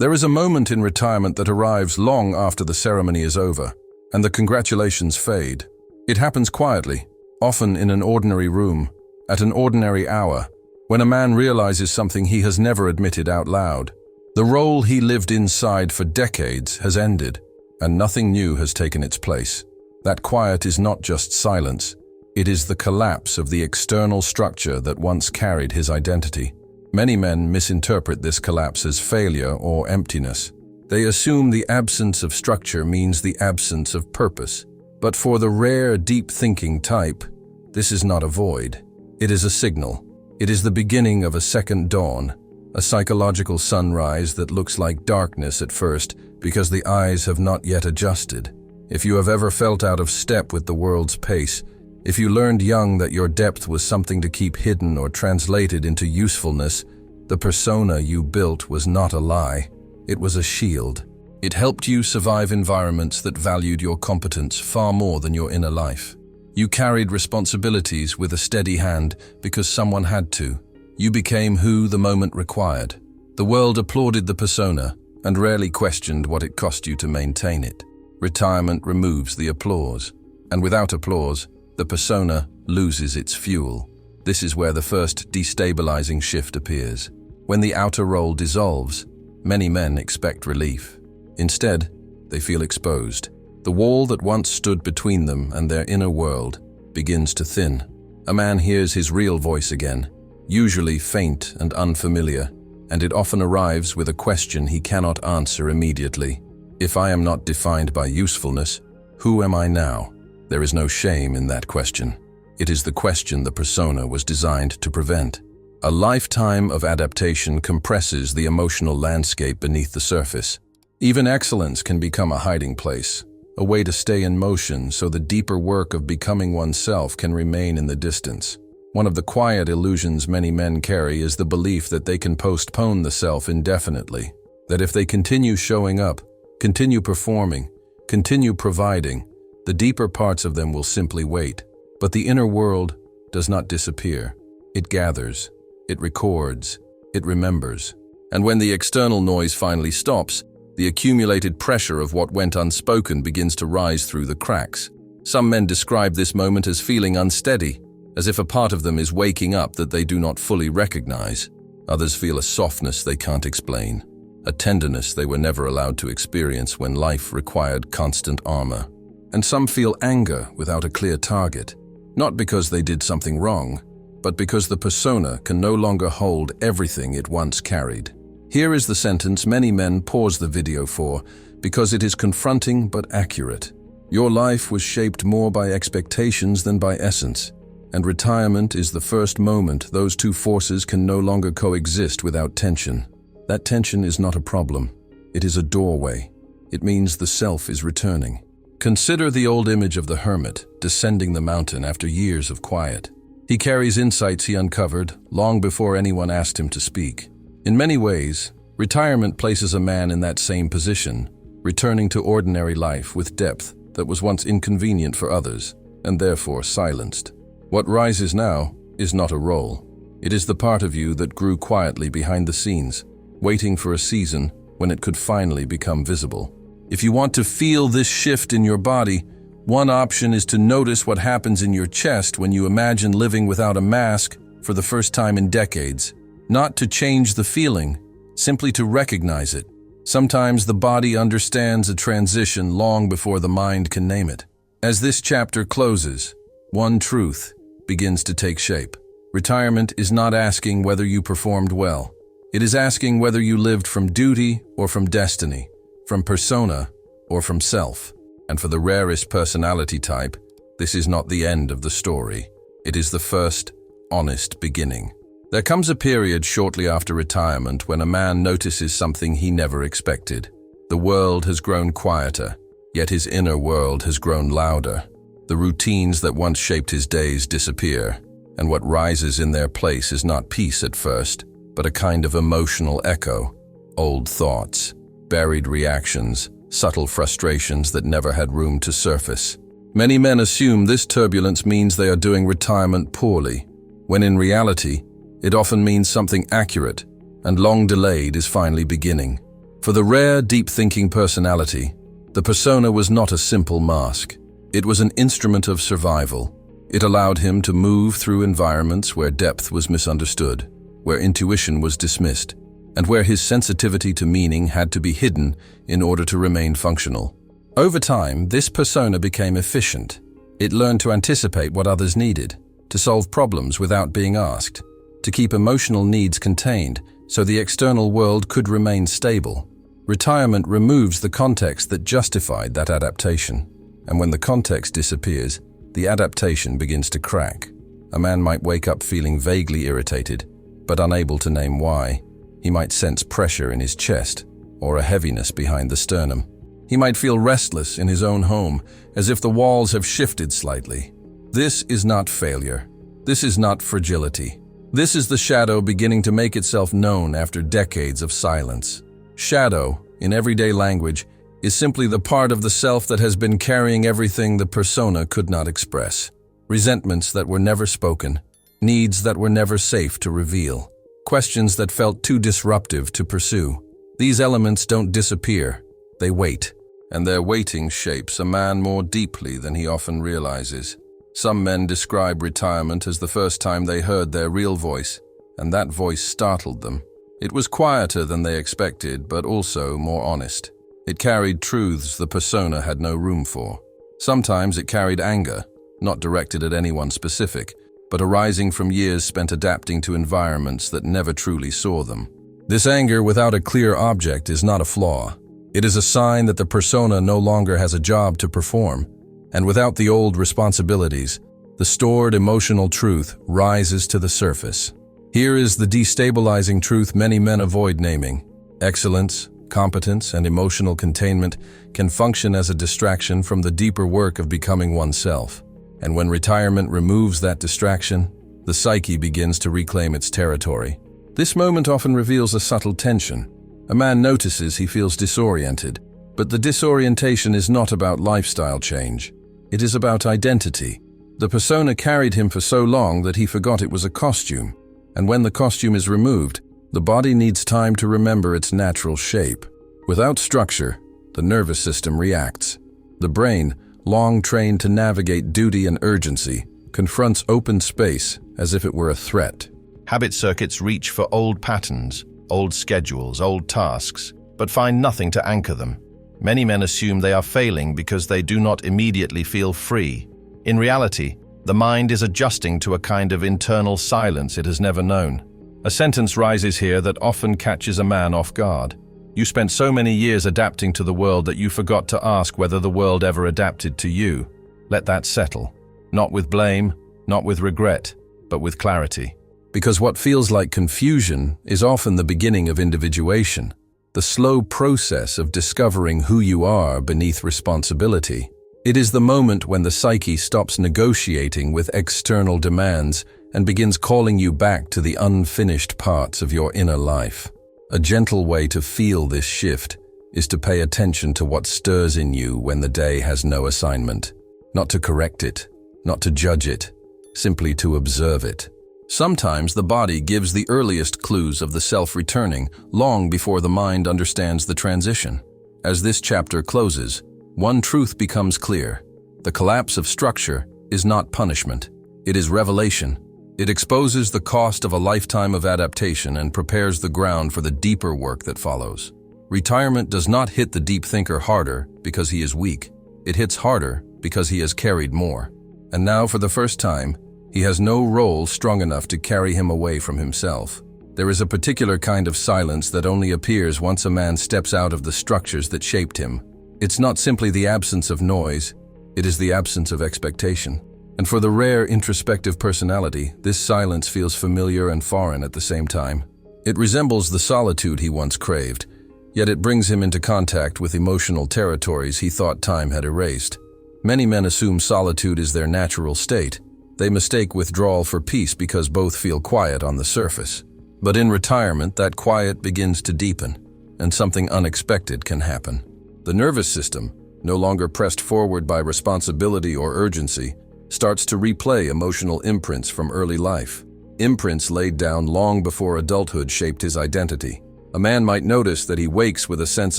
There is a moment in retirement that arrives long after the ceremony is over, and the congratulations fade. It happens quietly, often in an ordinary room, at an ordinary hour, when a man realizes something he has never admitted out loud. The role he lived inside for decades has ended, and nothing new has taken its place. That quiet is not just silence, it is the collapse of the external structure that once carried his identity. Many men misinterpret this collapse as failure or emptiness. They assume the absence of structure means the absence of purpose. But for the rare, deep-thinking type, this is not a void. It is a signal. It is the beginning of a second dawn, a psychological sunrise that looks like darkness at first because the eyes have not yet adjusted. If you have ever felt out of step with the world's pace, if you learned young that your depth was something to keep hidden or translated into usefulness, the persona you built was not a lie. It was a shield. It helped you survive environments that valued your competence far more than your inner life. You carried responsibilities with a steady hand because someone had to. You became who the moment required. The world applauded the persona and rarely questioned what it cost you to maintain it. Retirement removes the applause, and without applause, the persona loses its fuel. This is where the first destabilizing shift appears. When the outer role dissolves, many men expect relief. Instead, they feel exposed. The wall that once stood between them and their inner world begins to thin. A man hears his real voice again, usually faint and unfamiliar, and it often arrives with a question he cannot answer immediately. If I am not defined by usefulness, who am I now? There is no shame in that question. It is the question the persona was designed to prevent. A lifetime of adaptation compresses the emotional landscape beneath the surface. Even excellence can become a hiding place, a way to stay in motion so the deeper work of becoming oneself can remain in the distance. One of the quiet illusions many men carry is the belief that they can postpone the self indefinitely, that if they continue showing up, continue performing, continue providing, the deeper parts of them will simply wait. But the inner world does not disappear. It gathers, it records, it remembers. And when the external noise finally stops, the accumulated pressure of what went unspoken begins to rise through the cracks. Some men describe this moment as feeling unsteady, as if a part of them is waking up that they do not fully recognize. Others feel a softness they can't explain, a tenderness they were never allowed to experience when life required constant armor. And some feel anger without a clear target, not because they did something wrong, but because the persona can no longer hold everything it once carried. Here is the sentence many men pause the video for, because it is confronting but accurate. Your life was shaped more by expectations than by essence, and retirement is the first moment those two forces can no longer coexist without tension. That tension is not a problem. It is a doorway. It means the self is returning. Consider the old image of the hermit descending the mountain after years of quiet. He carries insights he uncovered long before anyone asked him to speak. In many ways, retirement places a man in that same position, returning to ordinary life with depth that was once inconvenient for others, and therefore silenced. What rises now is not a role. It is the part of you that grew quietly behind the scenes, waiting for a season when it could finally become visible. If you want to feel this shift in your body, one option is to notice what happens in your chest when you imagine living without a mask for the first time in decades. Not to change the feeling, simply to recognize it. Sometimes the body understands a transition long before the mind can name it. As this chapter closes, one truth begins to take shape. Retirement is not asking whether you performed well. It is asking whether you lived from duty or from destiny, from persona or from self. And for the rarest personality type, this is not the end of the story. It is the first, honest beginning. There comes a period shortly after retirement when a man notices something he never expected. The world has grown quieter, yet his inner world has grown louder. The routines that once shaped his days disappear, and what rises in their place is not peace at first, but a kind of emotional echo. Old thoughts, buried reactions, subtle frustrations that never had room to surface. Many men assume this turbulence means they are doing retirement poorly, when in reality, it often means something accurate and long delayed is finally beginning. For the rare, deep-thinking personality, the persona was not a simple mask. It was an instrument of survival. It allowed him to move through environments where depth was misunderstood, where intuition was dismissed, and where his sensitivity to meaning had to be hidden in order to remain functional. Over time, this persona became efficient. It learned to anticipate what others needed, to solve problems without being asked, to keep emotional needs contained so the external world could remain stable. Retirement removes the context that justified that adaptation, and when the context disappears, the adaptation begins to crack. A man might wake up feeling vaguely irritated, but unable to name why. He might sense pressure in his chest, or a heaviness behind the sternum. He might feel restless in his own home, as if the walls have shifted slightly. This is not failure. This is not fragility. This is the shadow beginning to make itself known after decades of silence. Shadow, in everyday language, is simply the part of the self that has been carrying everything the persona could not express. Resentments that were never spoken, needs that were never safe to reveal, questions that felt too disruptive to pursue. These elements don't disappear, they wait. And their waiting shapes a man more deeply than he often realizes. Some men describe retirement as the first time they heard their real voice, and that voice startled them. It was quieter than they expected, but also more honest. It carried truths the persona had no room for. Sometimes it carried anger, not directed at anyone specific, but arising from years spent adapting to environments that never truly saw them. This anger without a clear object is not a flaw. It is a sign that the persona no longer has a job to perform, and without the old responsibilities, the stored emotional truth rises to the surface. Here is the destabilizing truth many men avoid naming. Excellence, competence, and emotional containment can function as a distraction from the deeper work of becoming oneself. And when retirement removes that distraction, the psyche begins to reclaim its territory. This moment often reveals a subtle tension. A man notices he feels disoriented, but the disorientation is not about lifestyle change. It is about identity. The persona carried him for so long that he forgot it was a costume, and when the costume is removed, the body needs time to remember its natural shape. Without structure, the nervous system reacts. The brain, long trained to navigate duty and urgency, confronts open space as if it were a threat. Habit circuits reach for old patterns, old schedules, old tasks, but find nothing to anchor them. Many men assume they are failing because they do not immediately feel free. In reality, the mind is adjusting to a kind of internal silence it has never known. A sentence rises here that often catches a man off guard. You spent so many years adapting to the world that you forgot to ask whether the world ever adapted to you. Let that settle. Not with blame, not with regret, but with clarity. Because what feels like confusion is often the beginning of individuation, the slow process of discovering who you are beneath responsibility. It is the moment when the psyche stops negotiating with external demands and begins calling you back to the unfinished parts of your inner life. A gentle way to feel this shift is to pay attention to what stirs in you when the day has no assignment. Not to correct it, not to judge it, simply to observe it. Sometimes the body gives the earliest clues of the self returning long before the mind understands the transition. As this chapter closes, one truth becomes clear. The collapse of structure is not punishment. It is revelation. It exposes the cost of a lifetime of adaptation and prepares the ground for the deeper work that follows. Retirement does not hit the deep thinker harder because he is weak. It hits harder because he has carried more. And now, for the first time, he has no role strong enough to carry him away from himself. There is a particular kind of silence that only appears once a man steps out of the structures that shaped him. It's not simply the absence of noise, it is the absence of expectation. And for the rare introspective personality, this silence feels familiar and foreign at the same time. It resembles the solitude he once craved, yet it brings him into contact with emotional territories he thought time had erased. Many men assume solitude is their natural state. They mistake withdrawal for peace because both feel quiet on the surface. But in retirement, that quiet begins to deepen, and something unexpected can happen. The nervous system, no longer pressed forward by responsibility or urgency, starts to replay emotional imprints from early life. Imprints laid down long before adulthood shaped his identity. A man might notice that he wakes with a sense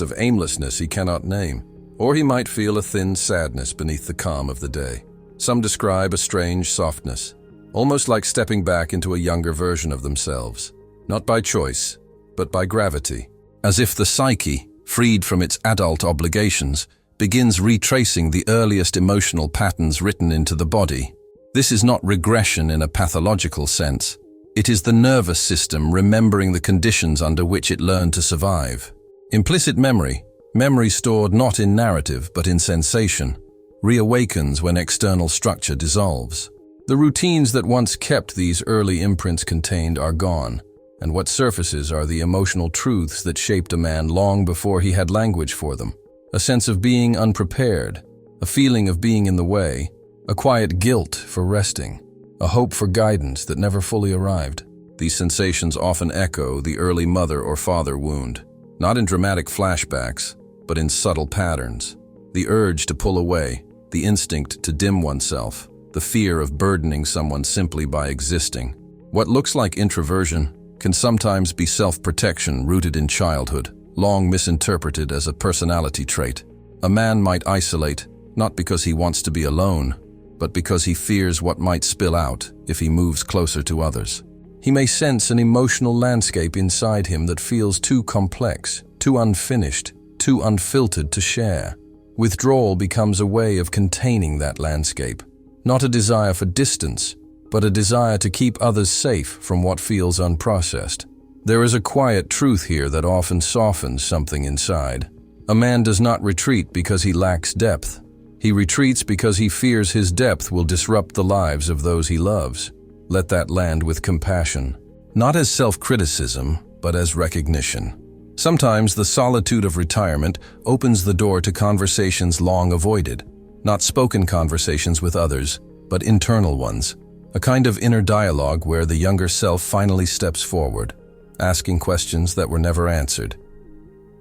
of aimlessness he cannot name, or he might feel a thin sadness beneath the calm of the day. Some describe a strange softness, almost like stepping back into a younger version of themselves, not by choice, but by gravity, as if the psyche, freed from its adult obligations, begins retracing the earliest emotional patterns written into the body. This is not regression in a pathological sense. It is the nervous system remembering the conditions under which it learned to survive. Implicit memory, memory stored not in narrative but in sensation, reawakens when external structure dissolves. The routines that once kept these early imprints contained are gone, and what surfaces are the emotional truths that shaped a man long before he had language for them. A sense of being unprepared, a feeling of being in the way, a quiet guilt for resting, a hope for guidance that never fully arrived. These sensations often echo the early mother or father wound, not in dramatic flashbacks, but in subtle patterns. The urge to pull away, the instinct to dim oneself, the fear of burdening someone simply by existing. What looks like introversion can sometimes be self-protection rooted in childhood, long misinterpreted as a personality trait. A man might isolate, not because he wants to be alone, but because he fears what might spill out if he moves closer to others. He may sense an emotional landscape inside him that feels too complex, too unfinished, too unfiltered to share. Withdrawal becomes a way of containing that landscape, not a desire for distance, but a desire to keep others safe from what feels unprocessed. There is a quiet truth here that often softens something inside. A man does not retreat because he lacks depth. He retreats because he fears his depth will disrupt the lives of those he loves. Let that land with compassion, not as self-criticism, but as recognition. Sometimes the solitude of retirement opens the door to conversations long avoided, not spoken conversations with others, but internal ones, a kind of inner dialogue where the younger self finally steps forward, asking questions that were never answered.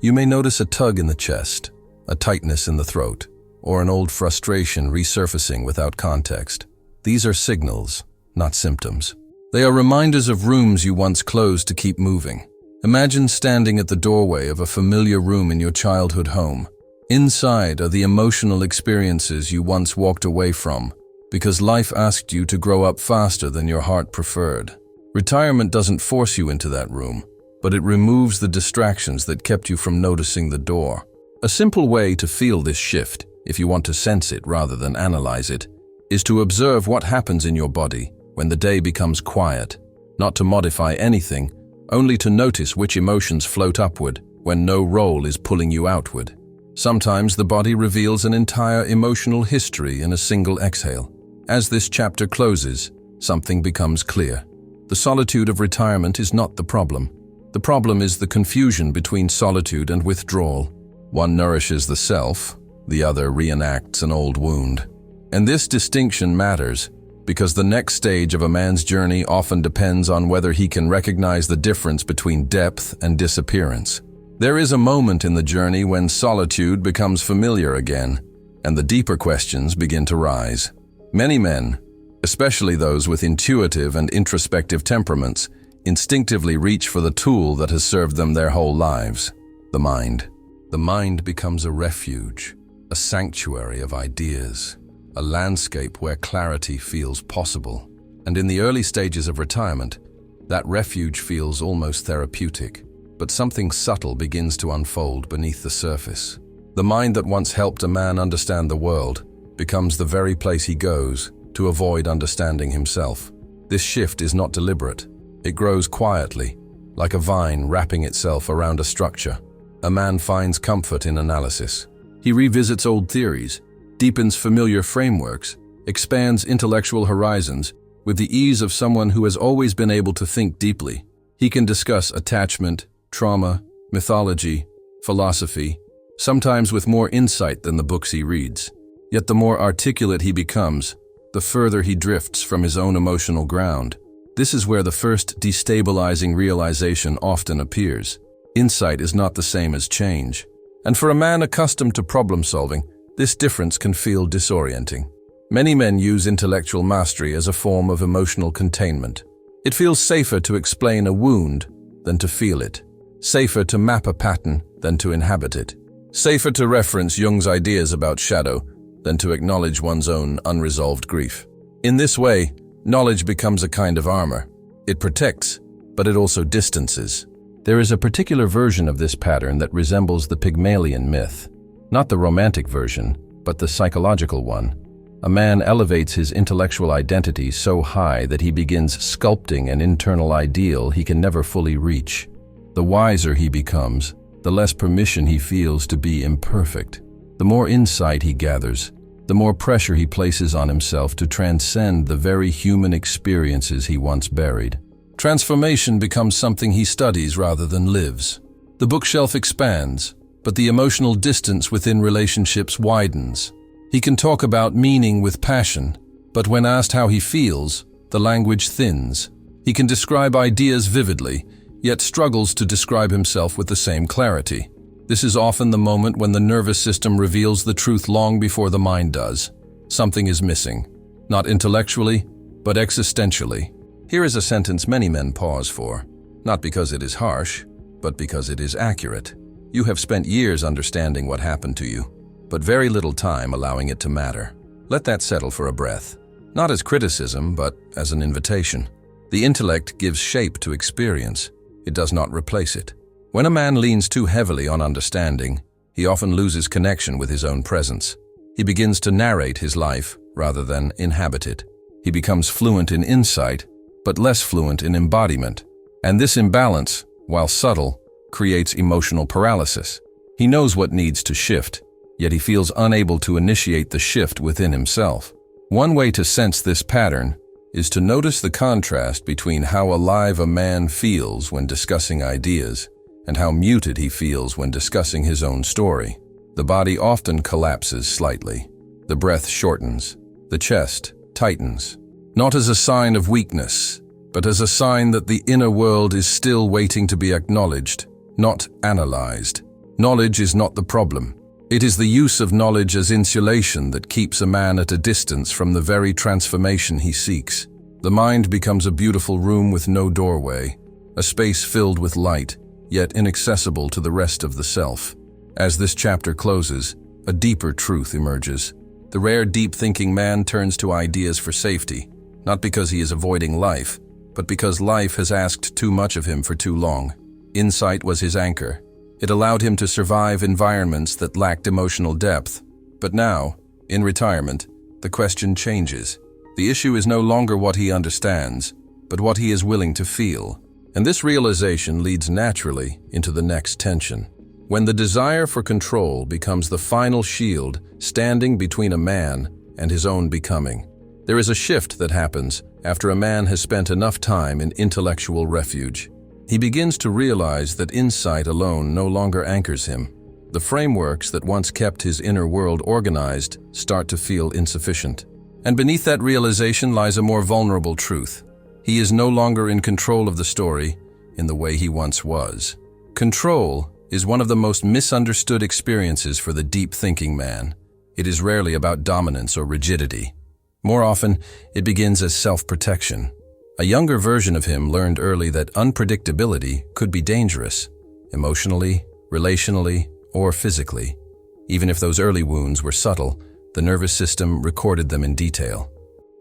You may notice a tug in the chest, a tightness in the throat, or an old frustration resurfacing without context. These are signals, not symptoms. They are reminders of rooms you once closed to keep moving. Imagine standing at the doorway of a familiar room in your childhood home. Inside are the emotional experiences you once walked away from, because life asked you to grow up faster than your heart preferred. Retirement doesn't force you into that room, but it removes the distractions that kept you from noticing the door. A simple way to feel this shift, if you want to sense it rather than analyze it, is to observe what happens in your body when the day becomes quiet, not to modify anything, only to notice which emotions float upward when no role is pulling you outward. Sometimes the body reveals an entire emotional history in a single exhale. As this chapter closes, something becomes clear. The solitude of retirement is not the problem. The problem is the confusion between solitude and withdrawal. One nourishes the self, the other reenacts an old wound. And this distinction matters because the next stage of a man's journey often depends on whether he can recognize the difference between depth and disappearance. There is a moment in the journey when solitude becomes familiar again, and the deeper questions begin to rise. Many men, especially those with intuitive and introspective temperaments, instinctively reach for the tool that has served them their whole lives: the mind. The mind becomes a refuge, a sanctuary of ideas, a landscape where clarity feels possible. And in the early stages of retirement, that refuge feels almost therapeutic. But something subtle begins to unfold beneath the surface. The mind that once helped a man understand the world becomes the very place he goes to avoid understanding himself. This shift is not deliberate. It grows quietly, like a vine wrapping itself around a structure. A man finds comfort in analysis. He revisits old theories, deepens familiar frameworks, expands intellectual horizons with the ease of someone who has always been able to think deeply. He can discuss attachment, trauma, mythology, philosophy, sometimes with more insight than the books he reads. Yet the more articulate he becomes, the further he drifts from his own emotional ground. This is where the first destabilizing realization often appears. Insight is not the same as change. And for a man accustomed to problem solving, this difference can feel disorienting. Many men use intellectual mastery as a form of emotional containment. It feels safer to explain a wound than to feel it. Safer to map a pattern than to inhabit it. Safer to reference Jung's ideas about shadow than to acknowledge one's own unresolved grief. In this way, knowledge becomes a kind of armor. It protects, but it also distances. There is a particular version of this pattern that resembles the Pygmalion myth. Not the romantic version, but the psychological one. A man elevates his intellectual identity so high that he begins sculpting an internal ideal he can never fully reach. The wiser he becomes, the less permission he feels to be imperfect. The more insight he gathers, the more pressure he places on himself to transcend the very human experiences he once buried. Transformation becomes something he studies rather than lives. The bookshelf expands, but the emotional distance within relationships widens. He can talk about meaning with passion, but when asked how he feels, the language thins. He can describe ideas vividly, yet struggles to describe himself with the same clarity. This is often the moment when the nervous system reveals the truth long before the mind does. Something is missing, not intellectually, but existentially. Here is a sentence many men pause for, not because it is harsh, but because it is accurate. You have spent years understanding what happened to you, but very little time allowing it to matter. Let that settle for a breath. Not as criticism, but as an invitation. The intellect gives shape to experience. It does not replace it. When a man leans too heavily on understanding, he often loses connection with his own presence. He begins to narrate his life rather than inhabit it. He becomes fluent in insight, but less fluent in embodiment. And this imbalance, while subtle, creates emotional paralysis. He knows what needs to shift, yet he feels unable to initiate the shift within himself. One way to sense this pattern is to notice the contrast between how alive a man feels when discussing ideas and how muted he feels when discussing his own story. The body often collapses slightly. The breath shortens. The chest tightens. Not as a sign of weakness, but as a sign that the inner world is still waiting to be acknowledged, not analyzed. Knowledge is not the problem. It is the use of knowledge as insulation that keeps a man at a distance from the very transformation he seeks. The mind becomes a beautiful room with no doorway, a space filled with light, yet inaccessible to the rest of the self. As this chapter closes, a deeper truth emerges. The rare deep-thinking man turns to ideas for safety, not because he is avoiding life, but because life has asked too much of him for too long. Insight was his anchor. It allowed him to survive environments that lacked emotional depth. But now, in retirement, the question changes. The issue is no longer what he understands, but what he is willing to feel. And this realization leads naturally into the next tension. When the desire for control becomes the final shield standing between a man and his own becoming, there is a shift that happens after a man has spent enough time in intellectual refuge. He begins to realize that insight alone no longer anchors him. The frameworks that once kept his inner world organized start to feel insufficient. And beneath that realization lies a more vulnerable truth. He is no longer in control of the story in the way he once was. Control is one of the most misunderstood experiences for the deep-thinking man. It is rarely about dominance or rigidity. More often, it begins as self-protection. A younger version of him learned early that unpredictability could be dangerous, emotionally, relationally, or physically. Even if those early wounds were subtle, the nervous system recorded them in detail.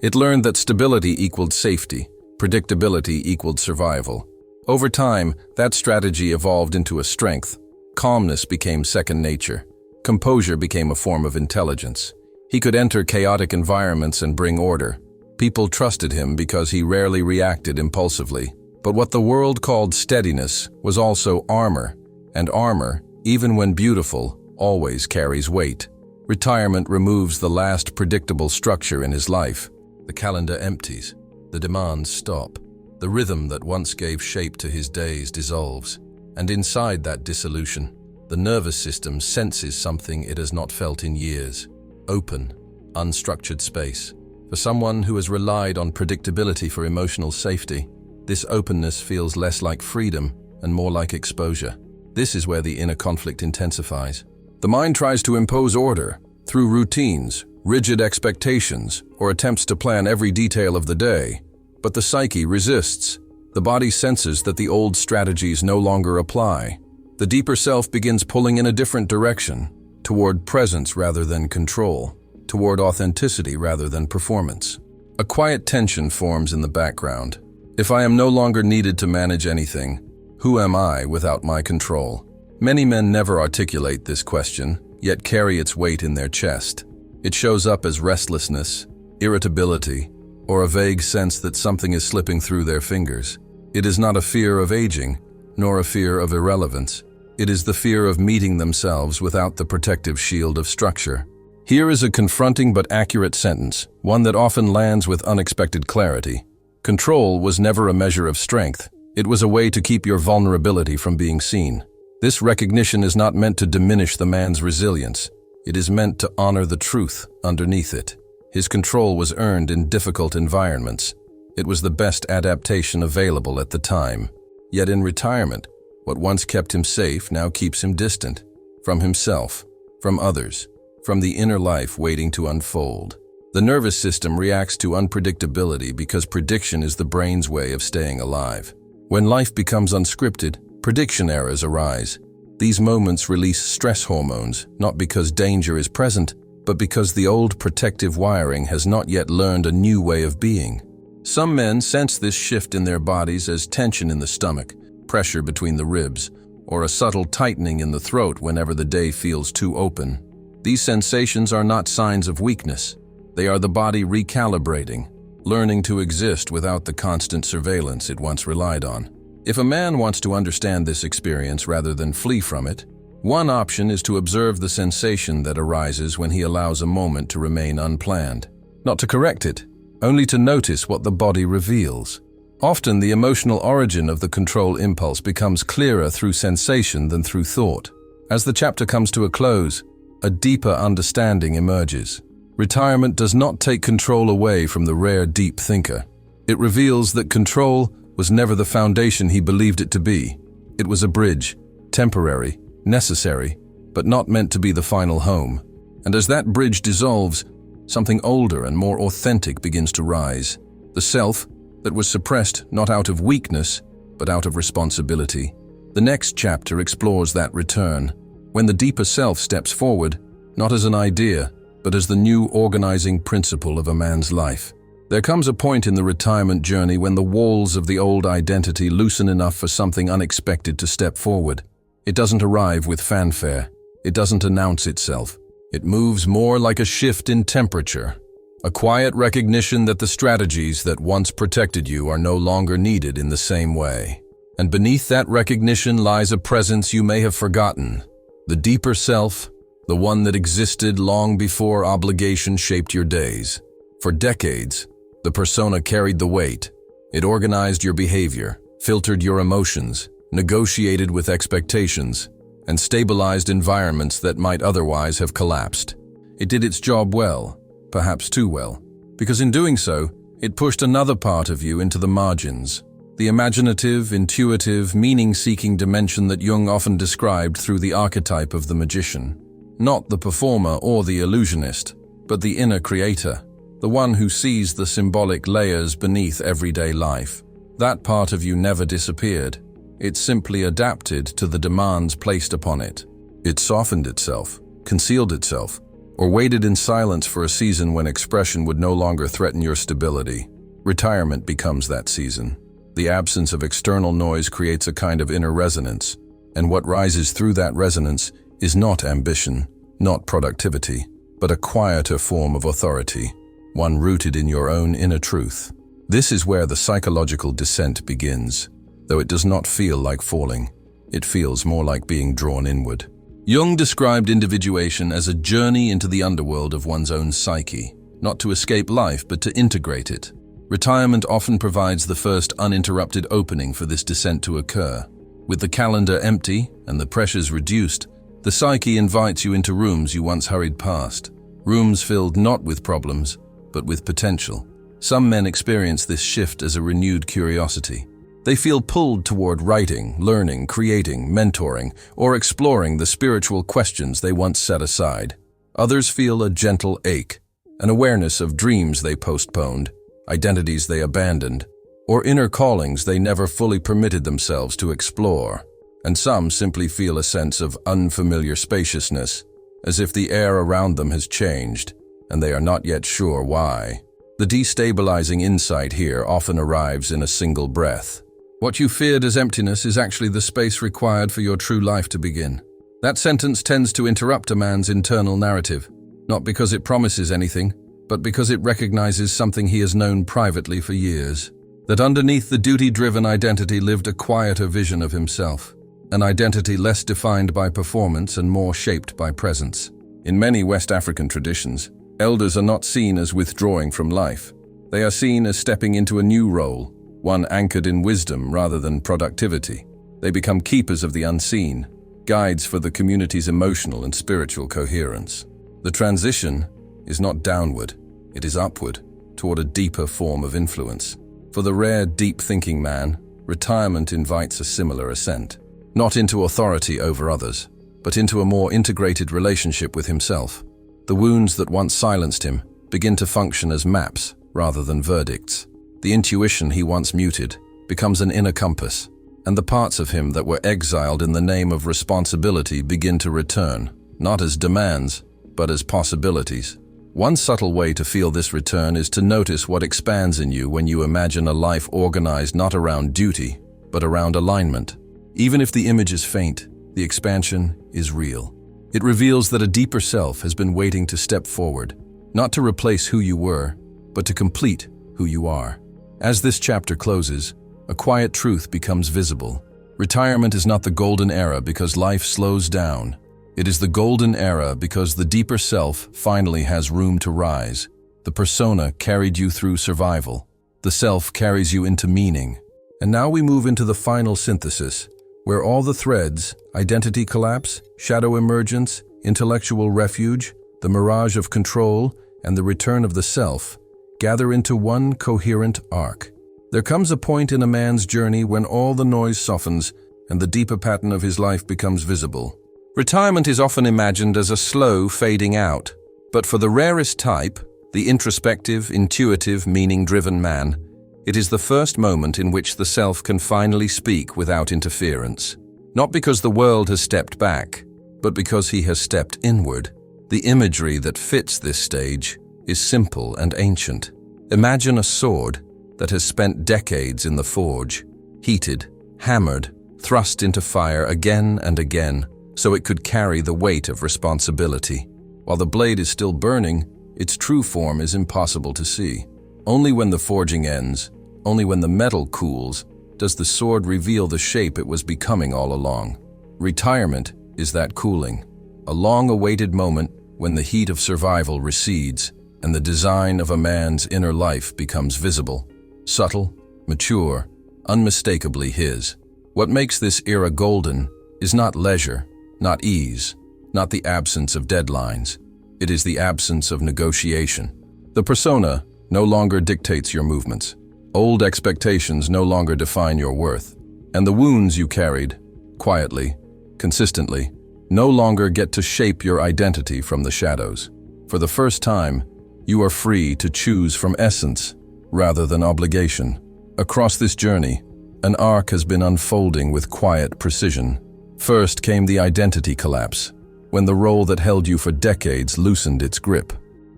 It learned that stability equaled safety, predictability equaled survival. Over time, that strategy evolved into a strength. Calmness became second nature. Composure became a form of intelligence. He could enter chaotic environments and bring order. People trusted him because he rarely reacted impulsively. But what the world called steadiness was also armor, and armor, even when beautiful, always carries weight. Retirement removes the last predictable structure in his life. The calendar empties. The demands stop. The rhythm that once gave shape to his days dissolves. And inside that dissolution, the nervous system senses something it has not felt in years. Open, unstructured space. For someone who has relied on predictability for emotional safety, this openness feels less like freedom and more like exposure. This is where the inner conflict intensifies. The mind tries to impose order through routines, rigid expectations, or attempts to plan every detail of the day. But the psyche resists. The body senses that the old strategies no longer apply. The deeper self begins pulling in a different direction, toward presence rather than control, toward authenticity rather than performance. A quiet tension forms in the background. If I am no longer needed to manage anything, who am I without my control? Many men never articulate this question, yet carry its weight in their chest. It shows up as restlessness, irritability, or a vague sense that something is slipping through their fingers. It is not a fear of aging, nor a fear of irrelevance. It is the fear of meeting themselves without the protective shield of structure. Here is a confronting but accurate sentence, one that often lands with unexpected clarity. Control was never a measure of strength. It was a way to keep your vulnerability from being seen. This recognition is not meant to diminish the man's resilience. It is meant to honor the truth underneath it. His control was earned in difficult environments. It was the best adaptation available at the time. Yet in retirement, what once kept him safe now keeps him distant. From himself, from others, from the inner life waiting to unfold. The nervous system reacts to unpredictability because prediction is the brain's way of staying alive. When life becomes unscripted, prediction errors arise. These moments release stress hormones, not because danger is present, but because the old protective wiring has not yet learned a new way of being. Some men sense this shift in their bodies as tension in the stomach, pressure between the ribs, or a subtle tightening in the throat whenever the day feels too open. These sensations are not signs of weakness. They are the body recalibrating, learning to exist without the constant surveillance it once relied on. If a man wants to understand this experience rather than flee from it, one option is to observe the sensation that arises when he allows a moment to remain unplanned. Not to correct it, only to notice what the body reveals. Often the emotional origin of the control impulse becomes clearer through sensation than through thought. As the chapter comes to a close, a deeper understanding emerges. Retirement does not take control away from the rare deep thinker. It reveals that control was never the foundation he believed it to be. It was a bridge, temporary, necessary, but not meant to be the final home. And as that bridge dissolves, something older and more authentic begins to rise. The self that was suppressed not out of weakness, but out of responsibility. The next chapter explores that return, when the deeper self steps forward, not as an idea, but as the new organizing principle of a man's life. There comes a point in the retirement journey when the walls of the old identity loosen enough for something unexpected to step forward. It doesn't arrive with fanfare. It doesn't announce itself. It moves more like a shift in temperature, a quiet recognition that the strategies that once protected you are no longer needed in the same way. And beneath that recognition lies a presence you may have forgotten, the deeper self, the one that existed long before obligation shaped your days. For decades, the persona carried the weight. It organized your behavior, filtered your emotions, negotiated with expectations, and stabilized environments that might otherwise have collapsed. It did its job well, perhaps too well, because in doing so, it pushed another part of you into the margins, the imaginative, intuitive, meaning-seeking dimension that Jung often described through the archetype of the magician. Not the performer or the illusionist, but the inner creator, the one who sees the symbolic layers beneath everyday life. That part of you never disappeared. It simply adapted to the demands placed upon it. It softened itself, concealed itself, or waited in silence for a season when expression would no longer threaten your stability. Retirement becomes that season. The absence of external noise creates a kind of inner resonance, and what rises through that resonance is not ambition, not productivity, but a quieter form of authority, one rooted in your own inner truth. This is where the psychological descent begins. Though it does not feel like falling, it feels more like being drawn inward. Jung described individuation as a journey into the underworld of one's own psyche, not to escape life, but to integrate it. Retirement often provides the first uninterrupted opening for this descent to occur. With the calendar empty and the pressures reduced, the psyche invites you into rooms you once hurried past, rooms filled not with problems, but with potential. Some men experience this shift as a renewed curiosity. They feel pulled toward writing, learning, creating, mentoring, or exploring the spiritual questions they once set aside. Others feel a gentle ache, an awareness of dreams they postponed, identities they abandoned, or inner callings they never fully permitted themselves to explore. And some simply feel a sense of unfamiliar spaciousness, as if the air around them has changed, and they are not yet sure why. The destabilizing insight here often arrives in a single breath. What you feared as emptiness is actually the space required for your true life to begin. That sentence tends to interrupt a man's internal narrative, not because it promises anything, but because it recognizes something he has known privately for years. That underneath the duty-driven identity lived a quieter vision of himself, an identity less defined by performance and more shaped by presence. In many West African traditions, elders are not seen as withdrawing from life. They are seen as stepping into a new role, one anchored in wisdom rather than productivity. They become keepers of the unseen, guides for the community's emotional and spiritual coherence. The transition is not downward, it is upward, toward a deeper form of influence. For the rare, deep-thinking man, retirement invites a similar ascent, not into authority over others, but into a more integrated relationship with himself. The wounds that once silenced him begin to function as maps rather than verdicts. The intuition he once muted becomes an inner compass, and the parts of him that were exiled in the name of responsibility begin to return, not as demands, but as possibilities. One subtle way to feel this return is to notice what expands in you when you imagine a life organized not around duty, but around alignment. Even if the image is faint, the expansion is real. It reveals that a deeper self has been waiting to step forward, not to replace who you were, but to complete who you are. As this chapter closes, a quiet truth becomes visible. Retirement is not the golden era because life slows down. It is the golden era because the deeper self finally has room to rise. The persona carried you through survival. The self carries you into meaning. And now we move into the final synthesis, where all the threads, identity collapse, shadow emergence, intellectual refuge, the mirage of control, and the return of the self, gather into one coherent arc. There comes a point in a man's journey when all the noise softens and the deeper pattern of his life becomes visible. Retirement is often imagined as a slow fading out, but for the rarest type, the introspective, intuitive, meaning-driven man, it is the first moment in which the self can finally speak without interference. Not because the world has stepped back, but because he has stepped inward. The imagery that fits this stage is simple and ancient. Imagine a sword that has spent decades in the forge, heated, hammered, thrust into fire again and again, so it could carry the weight of responsibility. While the blade is still burning, its true form is impossible to see. Only when the forging ends, only when the metal cools, does the sword reveal the shape it was becoming all along. Retirement is that cooling, a long-awaited moment when the heat of survival recedes and the design of a man's inner life becomes visible, subtle, mature, unmistakably his. What makes this era golden is not leisure, not ease, not the absence of deadlines. It is the absence of negotiation. The persona no longer dictates your movements. Old expectations no longer define your worth. And the wounds you carried, quietly, consistently, no longer get to shape your identity from the shadows. For the first time, you are free to choose from essence rather than obligation. Across this journey, an arc has been unfolding with quiet precision. First came the identity collapse, when the role that held you for decades loosened its grip.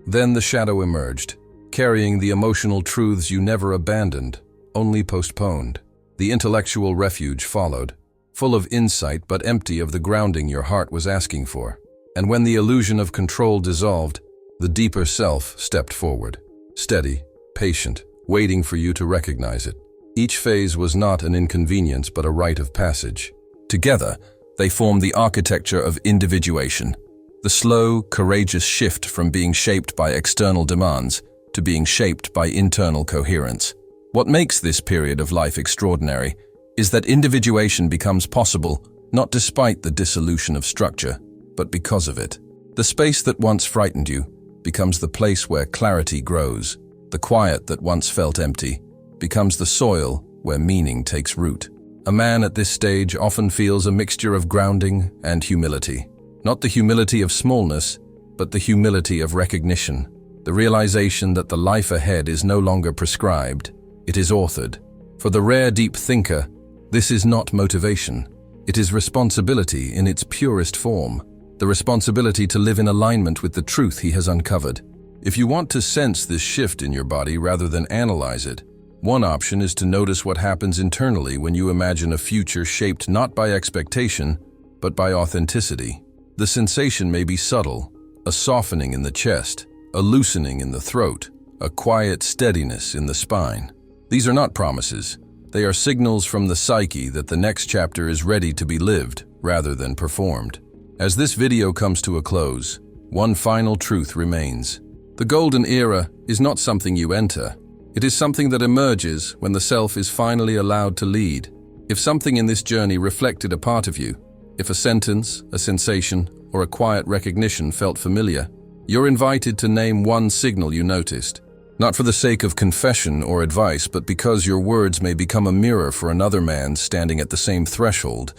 Then the shadow emerged, carrying the emotional truths you never abandoned, only postponed. The intellectual refuge followed, full of insight but empty of the grounding your heart was asking for. And when the illusion of control dissolved, the deeper self stepped forward, steady, patient, waiting for you to recognize it. Each phase was not an inconvenience but a rite of passage. Together, they formed the architecture of individuation, the slow, courageous shift from being shaped by external demands to being shaped by internal coherence. What makes this period of life extraordinary is that individuation becomes possible not despite the dissolution of structure, but because of it. The space that once frightened you becomes the place where clarity grows. The quiet that once felt empty becomes the soil where meaning takes root. A man at this stage often feels a mixture of grounding and humility. Not the humility of smallness, but the humility of recognition. The realization that the life ahead is no longer prescribed, it is authored. For the rare deep thinker, this is not motivation. It is responsibility in its purest form, the responsibility to live in alignment with the truth he has uncovered. If you want to sense this shift in your body rather than analyze it, one option is to notice what happens internally when you imagine a future shaped not by expectation, but by authenticity. The sensation may be subtle, a softening in the chest, a loosening in the throat, a quiet steadiness in the spine. These are not promises. They are signals from the psyche that the next chapter is ready to be lived rather than performed. As this video comes to a close, one final truth remains. The golden era is not something you enter. It is something that emerges when the self is finally allowed to lead. If something in this journey reflected a part of you, if a sentence, a sensation, or a quiet recognition felt familiar, you're invited to name one signal you noticed. Not for the sake of confession or advice, but because your words may become a mirror for another man standing at the same threshold,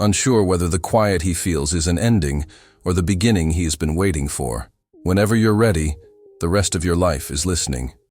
unsure whether the quiet he feels is an ending or the beginning he has been waiting for. Whenever you're ready, the rest of your life is listening.